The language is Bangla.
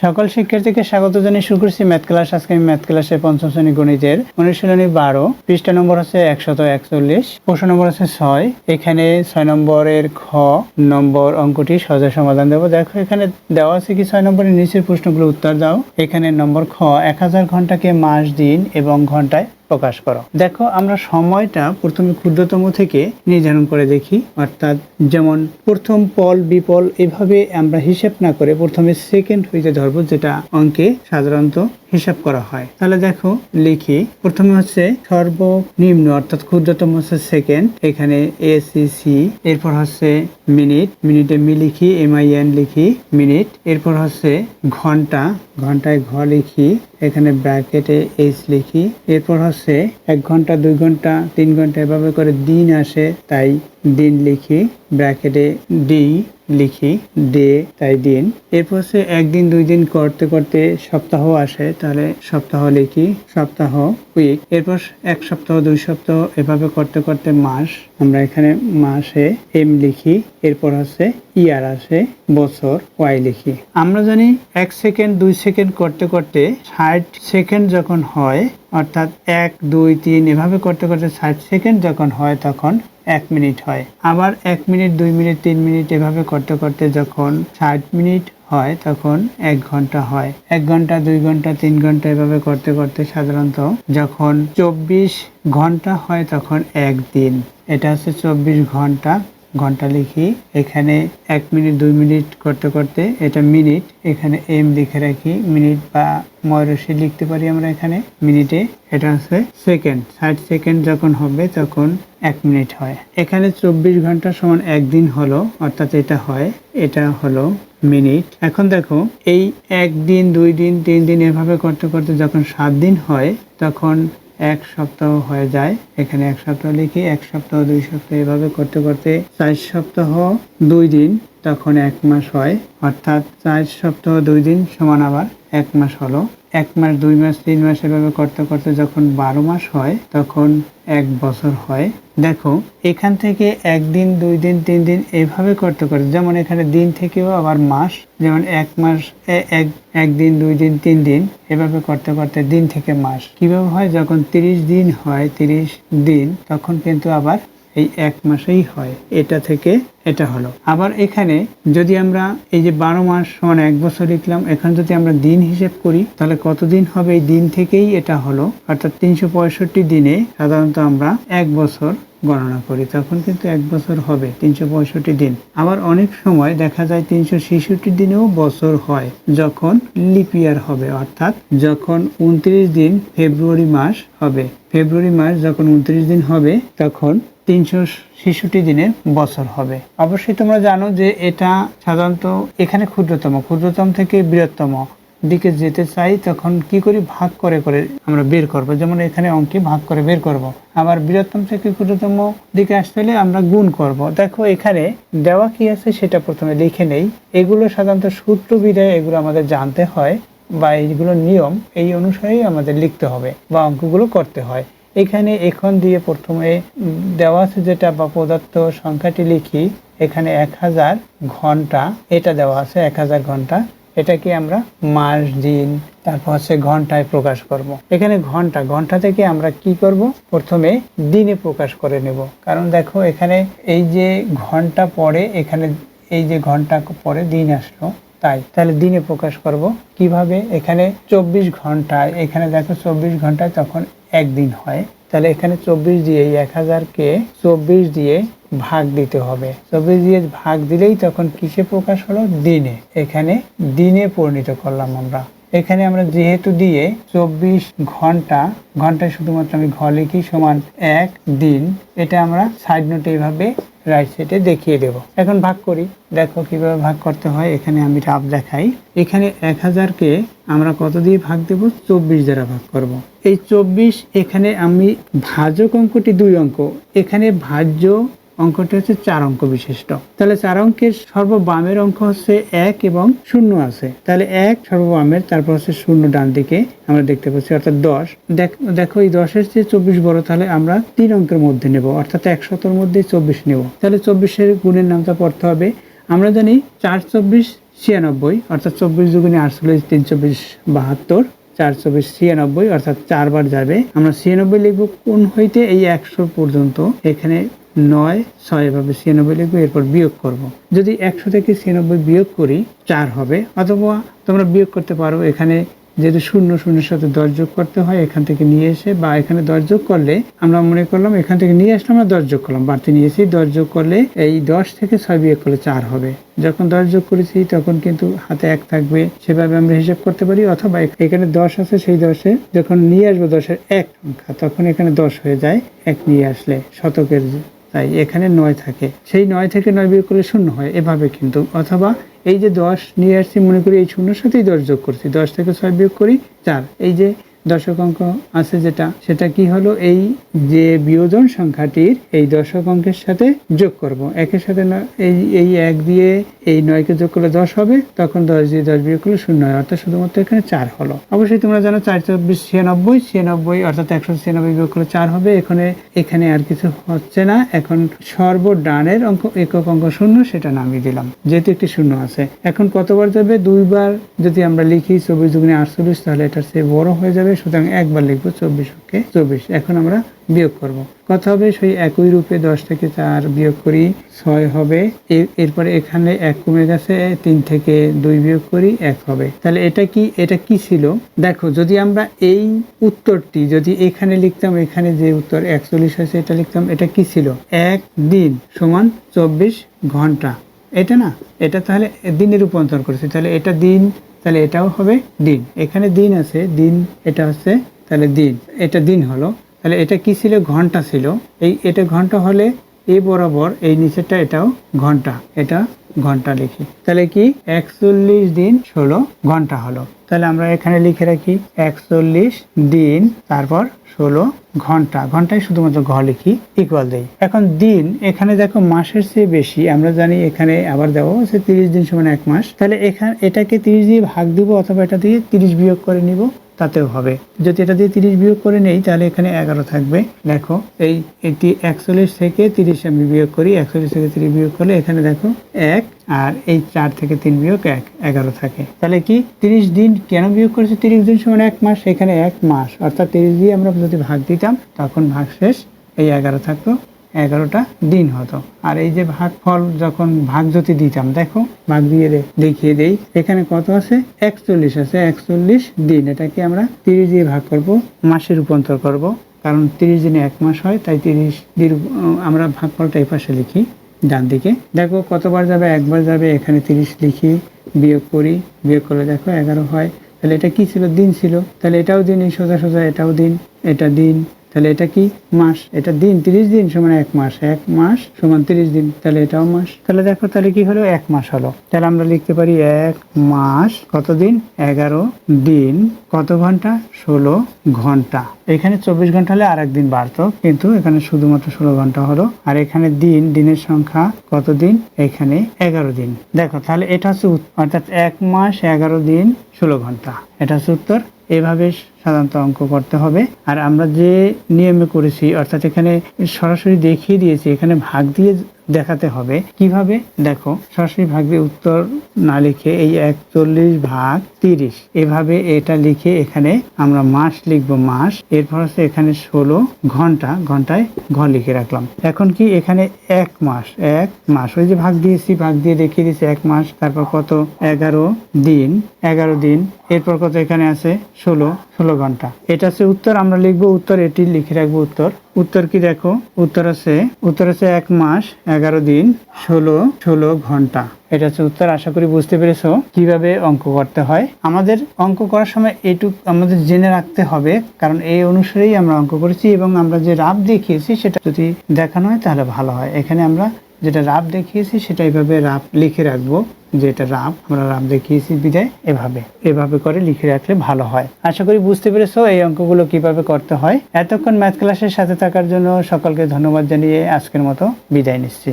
সকল শিক্ষার্থীকে স্বাগত জানিয়ে শুরু করছি ম্যাথ ক্লাস। আজকে আমি ম্যাথ ক্লাসে পঞ্চম শ্রেণী গণিতের অনুশীলনী 12, পৃষ্ঠা নম্বর হচ্ছে 141, প্রশ্ন নম্বর হচ্ছে 6। এখানে 6 নম্বরের খ নম্বর অঙ্কটি সহজে সমাধান দেবো। দেখো এখানে দেওয়া আছে কি 6 নম্বরের নিচের প্রশ্নগুলো উত্তর দাও। এখানে নম্বর খ, 1000 ঘন্টাকে মাস, দিন এবং ঘন্টায় প্রকাশ করো। দেখো আমরা সময়টা প্রথমে ক্ষুদ্রতম থেকে নির্ধারণ করে দেখি, অর্থাৎ যেমন প্রথম পল বিপল এভাবে আমরা হিসাব না করে প্রথমে সেকেন্ড হইতে ধরবো, যেটা অঙ্কে সাধারণত হিসাব করা হয়। তাহলে দেখো লিখি, প্রথমে হচ্ছে সর্বনিম্ন অর্থাৎ ক্ষুদ্রতম হচ্ছে সেকেন্ড, এখানে ACC, এরপর হচ্ছে মিনিট, মিনিটে মি লিখি, MIN লিখি মিনিট, এরপর হচ্ছে ঘন্টা, ঘন্টায় ঘ লিখি, এখানে ব্র্যাকেটে H লিখি, এরপর হচ্ছে 1 ঘন্টা 2 ঘন্টা 3 ঘন্টা এভাবে করে দিন আসে তাই দিন লিখি, ব্র্যাকেটে ডি লিখি, ডে তাই দিন, এরপর হচ্ছে 1 দিন 2 দিন করতে করতে সপ্তাহ আসে তাহলে সপ্তাহ লিখি, সপ্তাহ উইক, এরপর 1 সপ্তাহ 2 সপ্তাহ এভাবে করতে করতে মাস, আমরা এখানে মাসে এম লিখি, এরপর হচ্ছে ইয়ার আসে, বছর ওয়াই লিখি। আমরা জানি 1 সেকেন্ড 2 সেকেন্ড করতে করতে 60 সেকেন্ড যখন হয়, অর্থাৎ 1 2 3 এভাবে করতে করতে 60 সেকেন্ড যখন হয় তখন 1 মিনিট হয়। আবার 1 মিনিট 2 মিনিট 3 মিনিট এভাবে করতে করতে যখন 60 মিনিট হয় তখন 1 ঘন্টা হয়। 1 ঘন্টা 2 ঘন্টা 3 ঘন্টা এভাবে করতে করতে সাধারণত যখন 24 ঘন্টা হয় তখন 1 দিন। এটা হচ্ছে 24 ঘন্টা, ঘন্টা লিখি, এখানে 1 মিনিট 2 মিনিট করতে করতে এটা মিনিট, এখানে এম লিখে রাখি, মিনিট বা ময়ূরশ্রী লিখতে পারি আমরা এখানে মিনিটে। এটা হচ্ছে সেকেন্ড, 60 সেকেন্ড যখন হবে তখন 1 মিনিট হয়। এখানে 24 ঘন্টা সমান 1 দিন হলো, অর্থাৎ এটা হয়, এটা হলো মিনিট। এখন দেখো এই 1 দিন 2 দিন 3 দিন এভাবে করতে করতে যখন 7 দিন হয় তখন 1 সপ্তাহ হয়ে যায়, এখানে 1 সপ্তাহ লিখি, 1 সপ্তাহ 2 সপ্তাহ এভাবে করতে করতে 4 সপ্তাহ 2 দিন তখন 1 মাস হয়, অর্থাৎ 4 সপ্তাহ 2 দিন সমান আবার 1 মাস হলো। 1 মাস 2 মাস 3 মাস এভাবে করতে করতে যখন 12 মাস হয় তখন 1 বছর হয়। দেখো এখান থেকে 1 দিন 2 দিন 3 দিন এভাবে করতে করতে, যেমন এখানে দিন থেকেও আবার মাস, যেমন 1 মাস 1 দিন 2 দিন 3 দিন এভাবে করতে করতে দিন থেকে মাস কিভাবে হয়, যখন 30 দিন হয় 30 দিন তখন কিন্তু আবার এই 1 মাসেই হয়। এটা থেকে এটা হলো। আবার এখানে যদি আমরা এই যে 12 মাস সমান 1 বছর লিখলাম, এখন যদি আমরা দিন হিসেব করি তাহলে কত দিন হবে, এই দিন থেকেই এটা হলো, অর্থাৎ 365 দিনে সাধারণত আমরা 1 বছর গণনা করি, তখন কিন্তু 1 বছর হবে 365 দিন। আবার অনেক সময় দেখা যায় 366 দিনেও বছর হয় যখন লিপ ইয়ার হবে, অর্থাৎ যখন 29 দিন ফেব্রুয়ারি মাস হবে, ফেব্রুয়ারি মাস যখন 29 দিন হবে তখন 366 দিনের বছর হবে। অবশ্যই তোমরা জানো যে এটা সাধারণত এখানে ক্ষুদ্রতম থেকে বৃহত্তম দিকে যেতে চাই তখন কি করি, ভাগ করে করে আমরা বের করব, যেমন এখানে অঙ্কে ভাগ করে বের করব। আবার বৃহত্তম থেকে ক্ষুদ্রতম দিকে আসতে হলে আমরা গুণ করব। দেখো এখানে দেওয়া কি আছে সেটা প্রথমে লিখে নেই, এগুলো সাধারণত সূত্র বিধায় এগুলো আমাদের জানতে হয় বা এইগুলো নিয়ম, এই অনুসারেই আমাদের লিখতে হবে বা অঙ্কগুলো করতে হয়। এখানে এখন দিয়ে প্রথমে দেওয়া আছে যেটা বা প্রদত্ত সংখ্যাটি লিখি, এখানে 1000 ঘন্টা এটা দেওয়া আছে, 1000 ঘন্টা, এটাকে আমরা মাস দিন তারপর হচ্ছে ঘন্টায় প্রকাশ করব। এখানে ঘন্টা থেকে আমরা কি করব, প্রথমে দিনে প্রকাশ করে নেব, কারণ দেখো এখানে এই যে ঘন্টা পরে, এখানে এই যে ঘন্টা পরে দিন আসলো, তাহলে দিনে প্রকাশ করব কিভাবে, এখানে 24 ঘন্টায়, এখানে দেখো 24 ঘন্টায় তখন 1 দিন হয়, তাহলে এখানে 24 দিয়ে 1000কে 24 দিয়ে ভাগ দিতে হবে, 24 দিয়ে ভাগ দিলেই তখন কিসে প্রকাশ হলো, দিনে। এখানে দিনে পরিণত করলাম আমরা। এখানে আমরা যেহেতু দিয়ে 24 ঘন্টা, ঘন্টায় শুধুমাত্র আমি ঘ লিখি সমান 1 দিন, এটা আমরা সাইড নোটে এইভাবে রাইট সাইডে দেখিয়ে দেব। এখন ভাগ করি, দেখো কিভাবে ভাগ করতে হয়, এখানে আমি রাফ দেখাই। এখানে 1000কে আমরা কত দিয়ে ভাগ দেব, 24 দ্বারা ভাগ করব। এই 24, এখানে আমি ভাজক অঙ্কটি 2 অঙ্ক, এখানে ভাজ্য অঙ্কটি হচ্ছে 4 অঙ্ক বিশিষ্ট, তাহলে 4 অঙ্কের সর্ববামের অঙ্ক হচ্ছে 1 এবং 0 আছে, তাহলে 1 সর্ববামের, তারপর হচ্ছে 0 ডান দিকে আমরা দেখতে পাচ্ছি, অর্থাৎ 10। দেখো এই 10-এর চেয়ে 24 বড়, তাহলে আমরা 3 অঙ্কের মধ্যে নেব, অর্থাৎ 100-র মধ্যে 24 নেব, তাহলে 24-এর গুণের নামটা পড়তে হবে। আমরা জানি 4 24 96, অর্থাৎ 24 দুগুণে 48, 3 24 72, 4 24 96, অর্থাৎ 4 বার যাবে। আমরা 96 লিখব কোন হইতে এই 100 পর্যন্ত। এখানে 9 6 এভাবে 96 লিখবো, এরপর বিয়োগ করব। যদি 100 থেকে 96 বিয়োগ করি 4 হবে, অথবা তোমরা বিয়োগ করতে পারো। এখানে যেহেতু 0 0 সাথে 10 যোগ করতে হয়, এখান থেকে নিয়ে এসে বা এখানে 10 যোগ করলে আমরা মনে করলাম এখান থেকে নিয়ে আসলে আমরা 10 যোগ করলাম, বাড়তি নিয়ে এসে 10 যোগ করলে এই 10 থেকে 6 বিয়োগ করলে 4 হবে। যখন 10 যোগ করেছি তখন কিন্তু হাতে 1 থাকবে, সেভাবে আমরা হিসাব করতে পারি। অথবা এখানে 10 আছে, সেই 10-এ যখন নিয়ে আসবো 10-এর 1 সংখ্যা, তখন এখানে 10 হয়ে যায় 1 নিয়ে আসলে, শতকের, তাই এখানে 9 থাকে। সেই 9 থেকে 9 বিয়োগ করলে 0 হয়, এভাবে কিন্তু। অথবা এই যে 10 নিয়ে আসছি, মনে করি এই 0-এর সাথেই 10 যোগ করছি, 10 থেকে 6 বিয়োগ করি 4। এই যে দশক অঙ্ক আছে সেটা কি হলো, এই যে বিয়োজন সংখ্যাটির এই দশক অঙ্কের সাথে যোগ করব। একের সাথে এই 1 দিয়ে এই 9-কে যোগ করলে 10 হবে, তখন 10 দিয়ে 10 বিয়োগ করলে 0 হয়, অর্থাৎ শুধুমাত্র এখানে 4 হলো। অবশ্যই তোমরা জানো 4 24 96, 96 অর্থাৎ 196 বিয়োগ করলে 4 হবে। এখানে আর কিছু হচ্ছে না। এখন সর্বডানের অঙ্ক, একক অঙ্ক 0, সেটা নামিয়ে দিলাম যেহেতু একটি 0 আছে। এখন কতবার যাবে? 2 বার। যদি আমরা লিখি 24 দুগুণে 48, তাহলে এটার চেয়ে বড় হয়ে যাবে, সুতরাং একবার লিখবো 24। এখন আমরা বিয়োগ করব। কত হবে? সেই একই রূপে 10 থেকে 4 বিয়োগ করি 6 হবে। এরপরে এখানে 1 কমে গেছে, 3 থেকে 2 বিয়োগ করি 1 হবে। তাহলে এটা কি ছিল? দেখো, যদি আমরা এই উত্তরটি যদি এখানে লিখতাম, এখানে যে উত্তর 41 হয়েছে এটা লিখতাম, এটা কি ছিল? 1 দিন সমান 24 ঘন্টা। এটা না, এটা তাহলে দিনে রূপান্তর করেছি, তাহলে এটা দিন, তাহলে এটাও হবে দিন। এখানে দিন আছে, দিন, এটা হচ্ছে তাহলে দিন, এটা দিন হলো। তাহলে এটা কি ছিল? ঘন্টা ছিল। এটা ঘন্টা হলে এই বরাবর এই নিচেরটা এটাও ঘন্টা, এটা ঘন্টা লিখি। তাহলে কি 41 দিন 16 ঘন্টা হলো। তাহলে আমরা এখানে লিখে রাখি 41 দিন, তারপর 16 ঘন্টা। ঘন্টায় শুধুমাত্র ঘ লিখি, ইকুয়াল দেই। এখন দিন, এখানে দেখো মাসের চেয়ে বেশি, আমরা জানি এখানে আবার দেবো 30 দিন সমান 1 মাস। তাহলে এটাকে 30 দিয়ে ভাগ দিব, অথবা এটা দিয়ে 30 বিয়োগ করে নিব, তাতেও হবে। যদি এটা দিয়ে 30 বিয়োগ করে নেই, তাহলে এখানে 11 থাকবে। দেখো এটি 41 থেকে 30 আমি বিয়োগ করি, 41 থেকে 30 বিয়োগ করলে এখানে দেখো 1, আর এই 4 থেকে 3 বিয়োগ 1, 11 থাকে। তাহলে কি 30 দিন কেন বিয়োগ করেছি? 30 দিন সমান 1 মাস, এখানে 1 মাস, অর্থাৎ 30 দিয়ে আমরা যদি ভাগ দিতাম তখন ভাগ শেষ, এই 11 থাকতো, 11টা দিন হতো। আর এই যে ভাগফল যখন ভাগ যদি দিতাম, দেখো ভাগ দিয়ে দেখিয়ে দেই, এখানে কত আছে? 41 আছে, 41 দিন। এটাকে আমরা 30 দিয়ে ভাগ করব, মাসে রূপান্তর করব, কারণ 30 দিনে 1 মাস হয়, তাই 30 দিয়ে আমরা ভাগফলটা এই পাশে লিখি ডান দিকে। দেখো কতবার যাবে? একবার যাবে। এখানে 30 লিখি, বিয়োগ করি, বিয়োগ করলে দেখো 11 হয়। তাহলে এটা কি ছিল? দিন ছিল। তাহলে এটাও দিন, এই সোজা সোজা এটাও দিন, এটা দিন। তাহলে এটা কি? মাস। এটা দিন, 30 দিন সমান 1 মাস, 1 মাস সমান 30 দিন, তাহলে এটাও মাস। তাহলে দেখো, তাহলে কি হলো? 1 মাস হলো। তাহলে আমরা লিখতে পারি 1 মাস কত দিন? 11 দিন। কত ঘন্টা? 16 ঘন্টা। এখানে 24 ঘন্টা হলে আর একদিন বাড়তো, কিন্তু এখানে শুধুমাত্র 16 ঘন্টা হলো। আর এখানে দিনের সংখ্যা কত দিন? এখানে 11 দিন। দেখো, তাহলে এটা হচ্ছে অর্থাৎ 1 মাস 11 দিন 16 ঘন্টা, এটা হচ্ছে উত্তর। এভাবে সাধারণত অঙ্ক করতে হবে। আর আমরা যে নিয়মে করেছি, অর্থাৎ এখানে সরাসরি দেখিয়ে দিয়েছি, এখানে ভাগ দিয়ে দেখাতে হবে। কিভাবে? দেখো, সরাসরি ভাগ দিয়ে উত্তর না লিখে এই 41 ভাগ 30 এভাবে এটা লিখে এখানে আমরা মাস লিখবো, মাস। এরপর হচ্ছে এখানে 16 ঘন্টা, ঘন্টায় ঘ লিখে রাখলাম। এখন কি এখানে 1 মাস, 1 মাস, ওই যে ভাগ দিয়েছি, ভাগ দিয়ে দেখিয়ে দিয়েছি 1 মাস। তারপর কত? 11 দিন, 11 দিন। এরপর কত? এখানে আছে 16 ঘন্টা। এটা হচ্ছে উত্তর। আমরা লিখবো উত্তর, এটি লিখে রাখবো উত্তর। উত্তর কি? দেখো, উত্তর আছে 1 মাস 11 দিন 16 ঘন্টা। এটা হচ্ছে উত্তর। আশা করি বুঝতে পেরেছো কিভাবে অঙ্ক করতে হয়। আমাদের অঙ্ক করার সময় এইটুকু আমাদের জেনে রাখতে হবে, কারণ এই অনুসারেই আমরা অঙ্ক করেছি, এবং আমরা যে রাব দেখিয়েছি সেটা যদি দেখানো হয় তাহলে ভালো হয়। এখানে আমরা যেটা রাব দেখিয়েছি সেটা এইভাবে রাব লিখে রাখবো, যে এটা রাব, আমরা রাব দেখিয়েছি বিদায় এভাবে করে লিখে রাখলে ভালো হয়। আশা করি বুঝতে পেরেছো এই অঙ্কগুলো কিভাবে করতে হয়। এতক্ষণ ম্যাথ ক্লাসের সাথে থাকার জন্য সকলকে ধন্যবাদ জানিয়ে আজকের মতো বিদায় নিচ্ছি।